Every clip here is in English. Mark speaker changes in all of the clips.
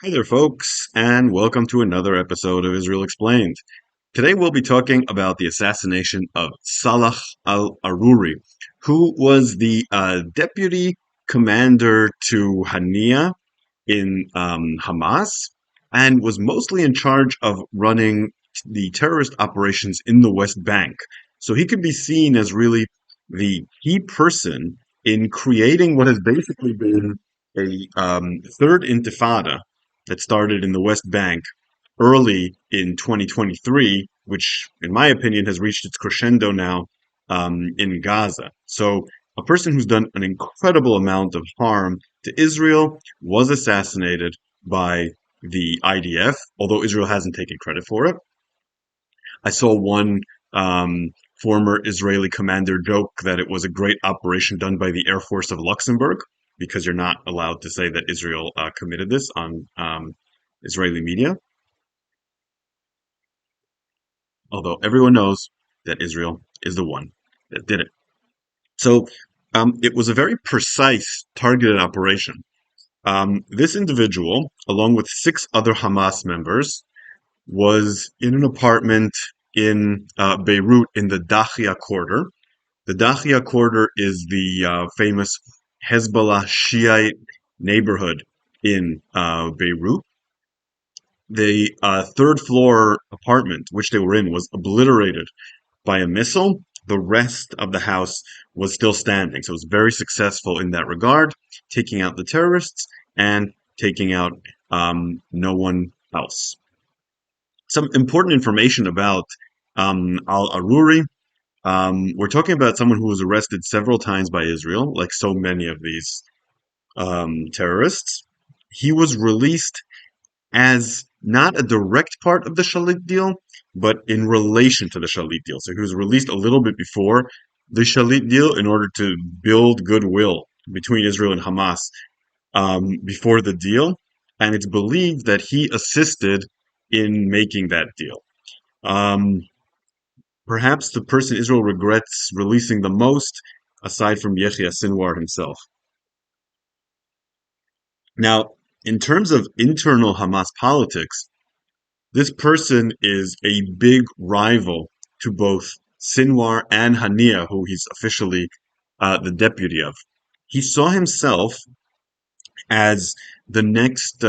Speaker 1: Hi there, folks, and welcome to another episode of Israel Explained. Today we'll be talking about the assassination of Saleh al-Arouri, who was the deputy commander to Hania in Hamas and was mostly in charge of running the terrorist operations in the West Bank. So he could be seen as really the key person in creating what has basically been a third intifada that started in the West Bank early in 2023, which, in my opinion, has reached its crescendo now in Gaza. So, a person who's done an incredible amount of harm to Israel was assassinated by the IDF, although Israel hasn't taken credit for it. I saw one former Israeli commander joke that it was a great operation done by the Air Force of Luxembourg, because you're not allowed to say that Israel committed this on Israeli media, although everyone knows that Israel is the one that did it. So it was a very precise, targeted operation. This individual, along with six other Hamas members, was in an apartment in Beirut in the Dahia quarter. The Dahia quarter is the famous Hezbollah Shiite neighborhood in Beirut. The third floor apartment, which they were in, was obliterated by a missile. The rest of the house was still standing. So it was very successful in that regard, taking out the terrorists and taking out no one else. Some important information about alArouri. We're talking about someone who was arrested several times by Israel, like so many of these terrorists. He was released as not a direct part of the Shalit deal, but in relation to the Shalit deal. So he was released a little bit before the Shalit deal in order to build goodwill between Israel and Hamas before the deal. And it's believed that he assisted in making that deal. Um, Perhaps the person Israel regrets releasing the most, aside from Yehya Sinwar himself. Now, in terms of internal Hamas politics, this person is a big rival to both Sinwar and Hania, who he's officially the deputy of. He saw himself as the next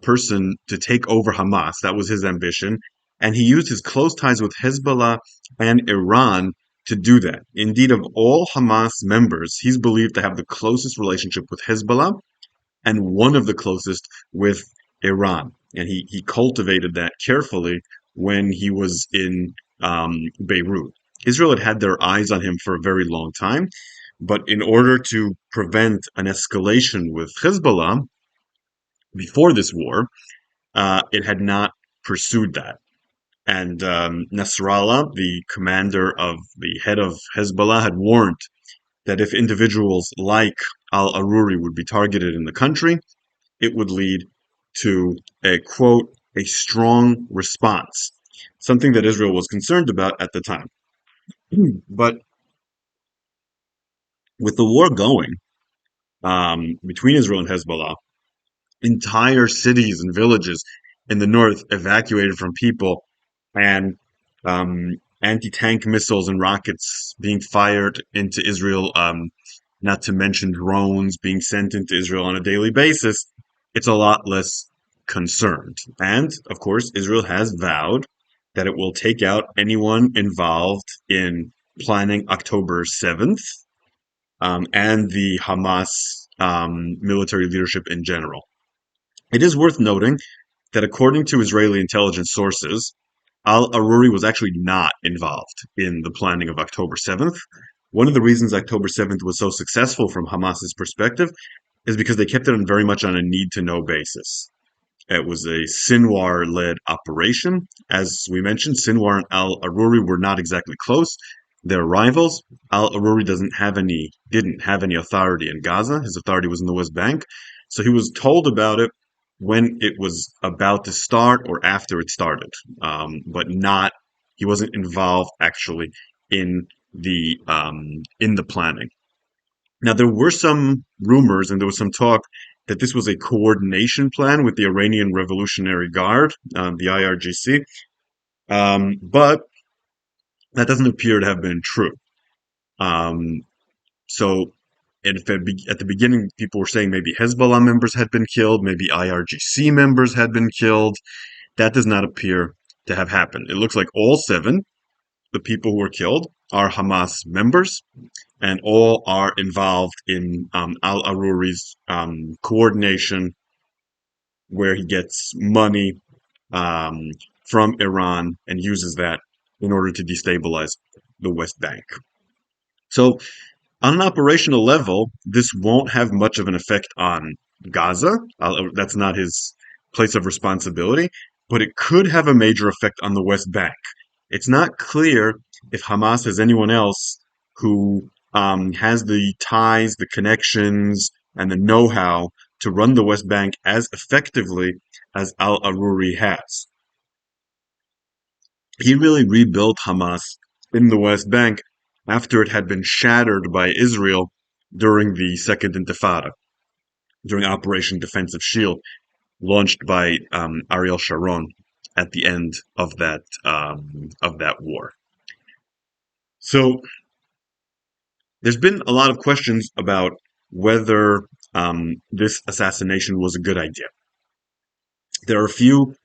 Speaker 1: person to take over Hamas. That was his ambition. And he used his close ties with Hezbollah and Iran to do that. Indeed, of all Hamas members, he's believed to have the closest relationship with Hezbollah and one of the closest with Iran. And he cultivated that carefully when he was in Beirut. Israel had had their eyes on him for a very long time, but in order to prevent an escalation with Hezbollah before this war, it had not pursued that. And Nasrallah, the commander of the head of Hezbollah, had warned that if individuals like alArouri would be targeted in the country, it would lead to a quote, a strong response, something that Israel was concerned about at the time. But with the war going between Israel and Hezbollah, entire cities and villages in the north evacuated from people, and anti-tank missiles and rockets being fired into Israel, not to mention drones being sent into Israel on a daily basis, it's a lot less concerned. And, of course, Israel has vowed that it will take out anyone involved in planning October 7th, and the Hamas military leadership in general. It is worth noting that according to Israeli intelligence sources, alArouri was actually not involved in the planning of October 7th. One of the reasons October 7th was so successful from Hamas's perspective is because they kept it very much on a need-to-know basis. It was a Sinwar-led operation. As we mentioned, Sinwar and alArouri were not exactly close. They're rivals. alArouri didn't have any authority in Gaza. His authority was in the West Bank. So he was told about it when it was about to start or after it started, but he wasn't involved actually in the planning. Now there were some rumors and there was some talk that this was a coordination plan with the Iranian Revolutionary Guard, the IRGC, but that doesn't appear to have been true. Um, so at the beginning, people were saying maybe Hezbollah members had been killed, maybe IRGC members had been killed. That does not appear to have happened. It looks like all seven, the people who were killed, are Hamas members, and all are involved in al-Arouri's coordination, where he gets money um, from Iran and uses that in order to destabilize the West Bank. So on an operational level, this won't have much of an effect on Gaza. That's not his place of responsibility, but it could have a major effect on the West Bank. It's not clear if Hamas has anyone else who has the ties, the connections, and the know-how to run the West Bank as effectively as al-Arouri has. He really rebuilt Hamas in the West Bank after it had been shattered by Israel during the Second Intifada, during Operation Defensive Shield, launched by Ariel Sharon at the end of that war. So there's been a lot of questions about whether this assassination was a good idea. There are a few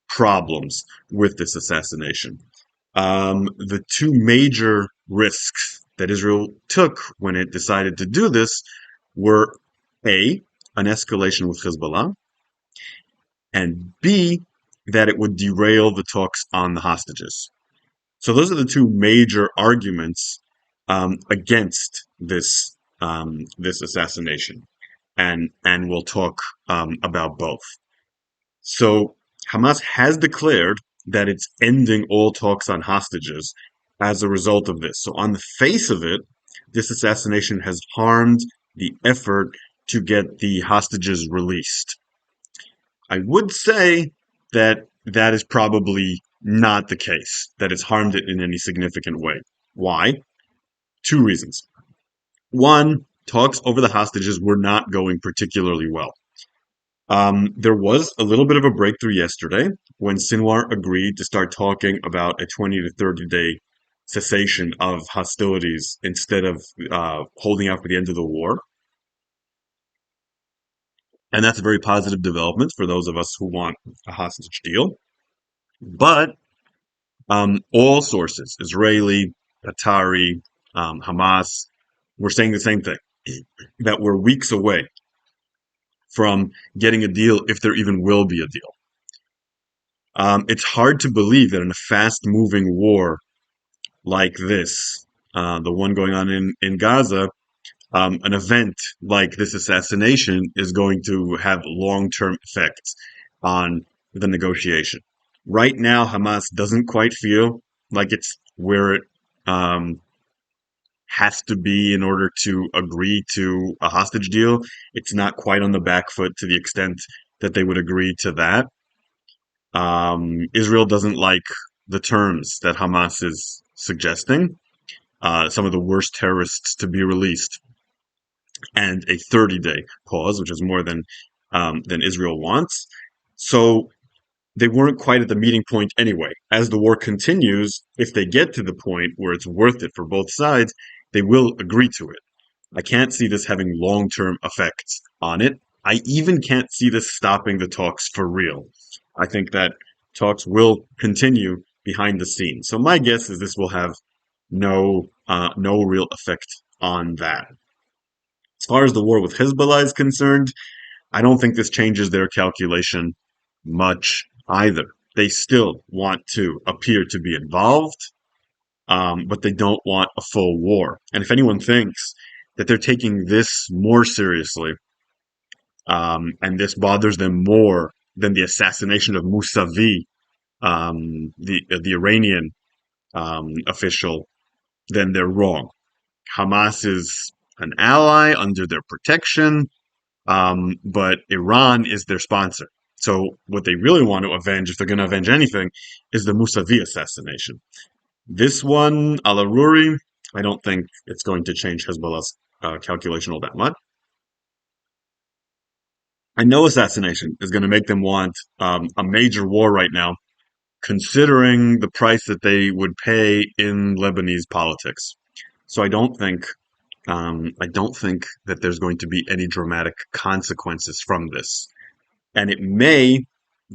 Speaker 1: problems with this assassination. The two major risks that Israel took when it decided to do this were A, an escalation with Hezbollah, and B, that it would derail the talks on the hostages. So those are the two major arguments against this assassination, and we'll talk about both. So Hamas has declared that it's ending all talks on hostages as a result of this. So on the face of it, this assassination has harmed the effort to get the hostages released. I would say that that is probably not the case, that it's harmed it in any significant way. Why? Two reasons. One, talks over the hostages were not going particularly well. There was a little bit of a breakthrough yesterday when Sinwar agreed to start talking about a 20 to 30-day cessation of hostilities instead of holding out for the end of the war. And that's a very positive development for those of us who want a hostage deal. But all sources, Israeli, Qatari, Hamas, were saying the same thing, that we're weeks away from getting a deal if there even will be a deal. It's hard to believe that in a fast-moving war like this, the one going on in Gaza, an event like this assassination is going to have long-term effects on the negotiation. Right now, Hamas doesn't quite feel like it's where it has to be in order to agree to a hostage deal. It's not quite on the back foot to the extent that they would agree to that. Israel doesn't like the terms that Hamas is suggesting. Some of the worst terrorists to be released, and a 30-day pause, which is more than Israel wants. So they weren't quite at the meeting point anyway. As the war continues, if they get to the point where it's worth it for both sides, they will agree to it. I can't see this having long-term effects on it. I even can't see this stopping the talks for real. I think that talks will continue behind the scenes. So my guess is this will have no real effect on that. As far as the war with Hezbollah is concerned, I don't think this changes their calculation much either. They still want to appear to be involved, but they don't want a full war. And if anyone thinks that they're taking this more seriously, and this bothers them more than the assassination of Mousavi, the Iranian official, then they're wrong. Hamas is an ally under their protection, but Iran is their sponsor. So what they really want to avenge, if they're going to avenge anything, is the Mousavi assassination. This one, alArouri, I don't think it's going to change Hezbollah's calculation all that much. I know assassination is going to make them want a major war right now, considering the price that they would pay in Lebanese politics. So I don't think that there's going to be any dramatic consequences from this, and it may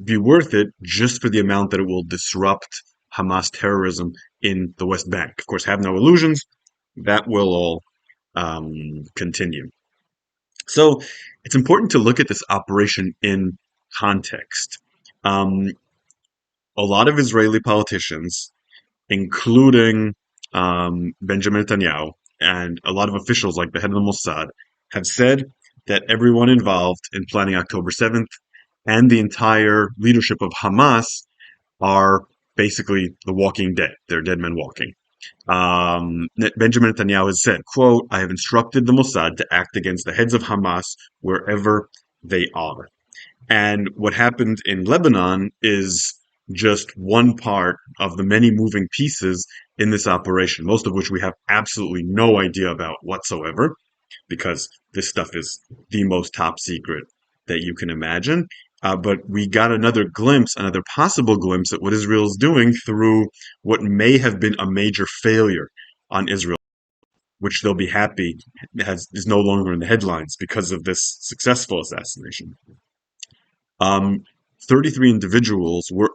Speaker 1: be worth it just for the amount that it will disrupt Hamas terrorism in the West Bank. Of course, have no illusions, that will all continue. So it's important to look at this operation in context. Um, a lot of Israeli politicians, including Benjamin Netanyahu and a lot of officials like the head of the Mossad, have said that everyone involved in planning October 7th and the entire leadership of Hamas are basically the walking dead. They're dead men walking. Benjamin Netanyahu has said, quote, I have instructed the Mossad to act against the heads of Hamas wherever they are. And what happened in Lebanon is just one part of the many moving pieces in this operation, most of which we have absolutely no idea about whatsoever, because this stuff is the most top secret that you can imagine. But we got another glimpse, another possible glimpse at what Israel is doing through what may have been a major failure on Israel, which they'll be happy is no longer in the headlines because of this successful assassination. Um, 33 individuals were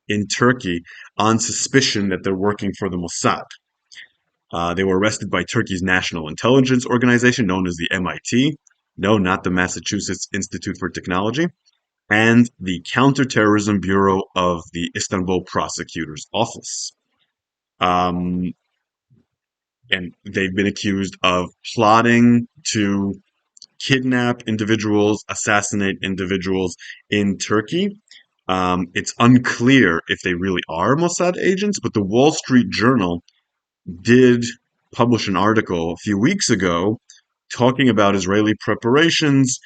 Speaker 1: in Turkey on suspicion that they're working for the Mossad. They were arrested by Turkey's National Intelligence Organization, known as the MIT. No, not the Massachusetts Institute for Technology, and the Counterterrorism Bureau of the Istanbul Prosecutor's Office. Um, and they've been accused of plotting to kidnap individuals, assassinate individuals in Turkey. It's unclear if they really are Mossad agents, but the Wall Street Journal did publish an article a few weeks ago talking about Israeli preparations,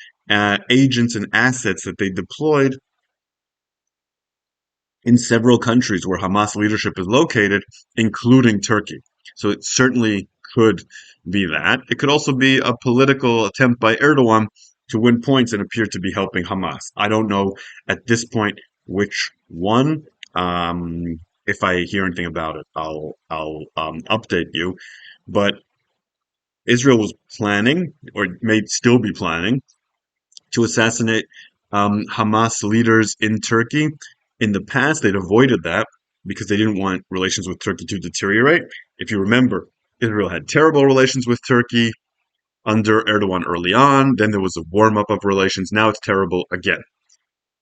Speaker 1: agents, and assets that they deployed in several countries where Hamas leadership is located, including Turkey. So it certainly could be that. It could also be a political attempt by Erdogan to win points and appear to be helping Hamas. I don't know at this point which one. If I hear anything about it, I'll update you. But Israel was planning, or may still be planning, to assassinate Hamas leaders in Turkey. In the past, they'd avoided that because they didn't want relations with Turkey to deteriorate. If you remember, Israel had terrible relations with Turkey under Erdogan early on. Then there was a warm up of relations. Now it's terrible again.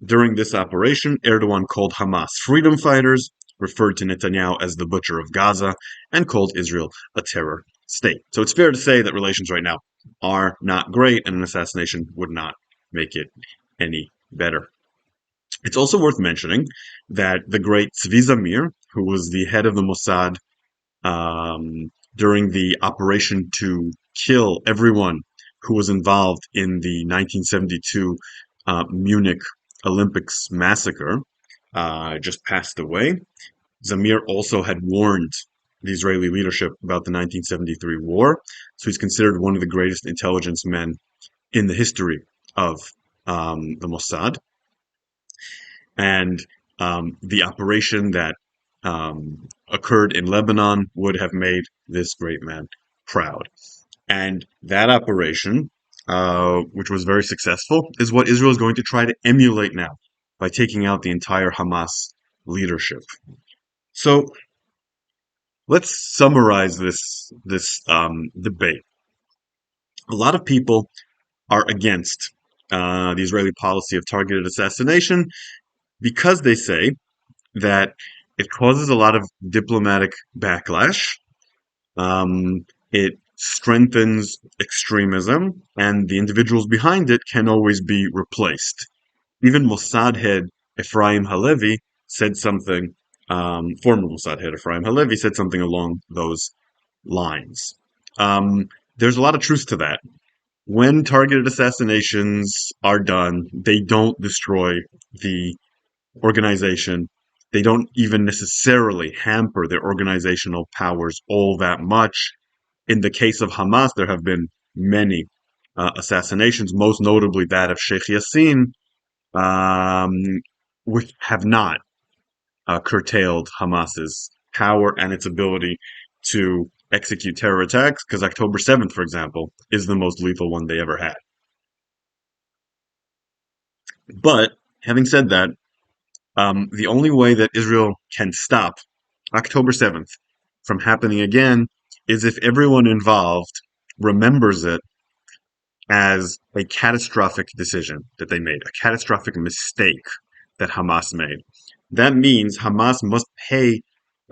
Speaker 1: During this operation, Erdogan called Hamas freedom fighters, referred to Netanyahu as the butcher of Gaza, and called Israel a terror state. So it's fair to say that relations right now are not great, and an assassination would not make it any better. It's also worth mentioning that the great Tzvi Zamir, who was the head of the Mossad during the operation to kill everyone who was involved in the 1972 Munich Olympics massacre, just passed away. Zamir also had warned the Israeli leadership about the 1973 war, so he's considered one of the greatest intelligence men in the history of the Mossad. And the operation that occurred in Lebanon would have made this great man proud. And that operation, which was very successful, is what Israel is going to try to emulate now by taking out the entire Hamas leadership. So let's summarize this debate. A lot of people are against the Israeli policy of targeted assassination because they say that it causes a lot of diplomatic backlash. It strengthens extremism, and the individuals behind it can always be replaced. Even Mossad head Ephraim Halevi said something, former Mossad head Ephraim Halevi said something along those lines. There's a lot of truth to that. When targeted assassinations are done, they don't destroy the organization. They don't even necessarily hamper their organizational powers all that much. In the case of Hamas, there have been many assassinations, most notably that of Sheikh Yassin, um, which have not curtailed Hamas's power and its ability to execute terror attacks, because October 7th, for example, is the most lethal one they ever had. But having said that, the only way that Israel can stop October 7th from happening again is if everyone involved remembers it as a catastrophic decision that they made, a catastrophic mistake that Hamas made. That means Hamas must pay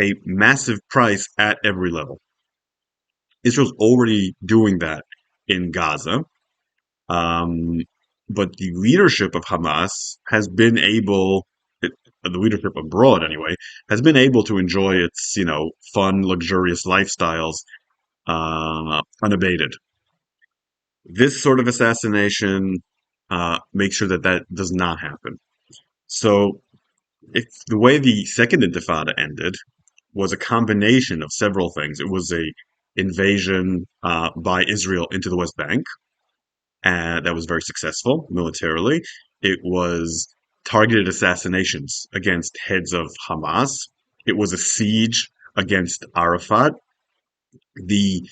Speaker 1: a massive price at every level. Israel's already doing that in Gaza. Um, but the leadership of Hamas has been able, the leadership abroad anyway, has been able to enjoy its, fun, luxurious lifestyles unabated. This sort of assassination makes sure that that does not happen. So, if the way the second Intifada ended was a combination of several things. It was a invasion by Israel into the West Bank, and that was very successful militarily. It was targeted assassinations against heads of Hamas. It was a siege against Arafat, the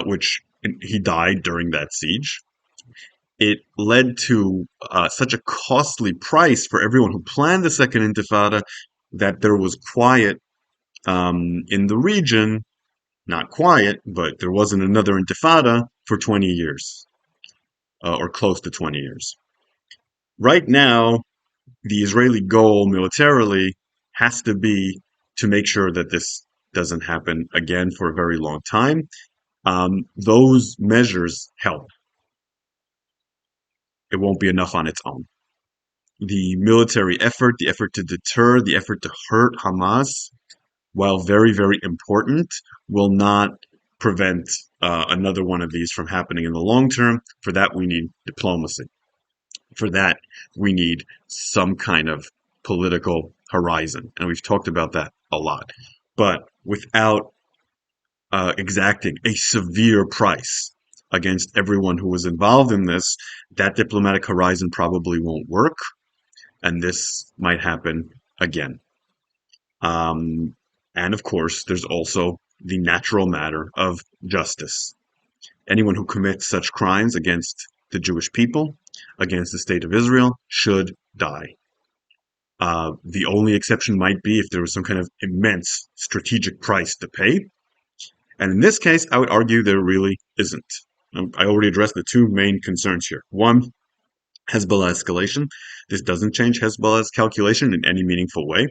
Speaker 1: which he died during that siege. It led to such a costly price for everyone who planned the Second Intifada that there was quiet in the region. Not quiet, but there wasn't another Intifada for 20 years, or close to 20 years. Right now, the Israeli goal militarily has to be to make sure that this doesn't happen again for a very long time. Those measures help. It won't be enough on its own. The military effort, the effort to deter, the effort to hurt Hamas, while very, very important, will not prevent another one of these from happening in the long term. For that, we need diplomacy. For that, we need some kind of political horizon. And we've talked about that a lot. But without exacting a severe price against everyone who was involved in this, that diplomatic horizon probably won't work. And this might happen again. Um, and of course, there's also the natural matter of justice. Anyone who commits such crimes against the Jewish people, against the state of Israel, should die. The only exception might be if there was some kind of immense strategic price to pay. And in this case, I would argue there really isn't. I already addressed the two main concerns here. One, Hezbollah escalation. This doesn't change Hezbollah's calculation in any meaningful way.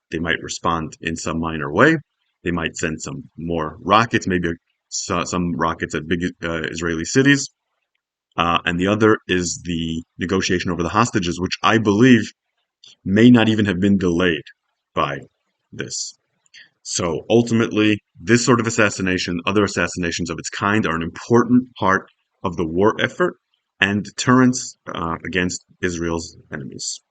Speaker 1: They might respond in some minor way. They might send some more rockets, maybe some rockets at big Israeli cities. And the other is the negotiation over the hostages, which I believe may not even have been delayed by this. So ultimately, this sort of assassination, other assassinations of its kind, are an important part of the war effort and deterrence against Israel's enemies.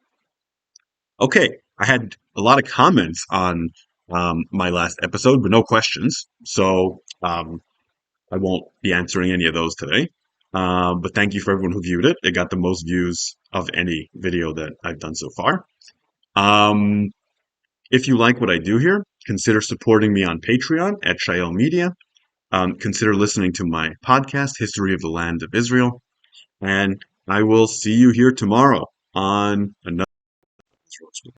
Speaker 1: Okay, I had a lot of comments on my last episode, but no questions. So I won't be answering any of those today. But thank you for everyone who viewed it. It got the most views of any video that I've done so far. If you like what I do here, consider supporting me on Patreon at Shael Media. Consider listening to my podcast, History of the Land of Israel. And I will see you here tomorrow on another.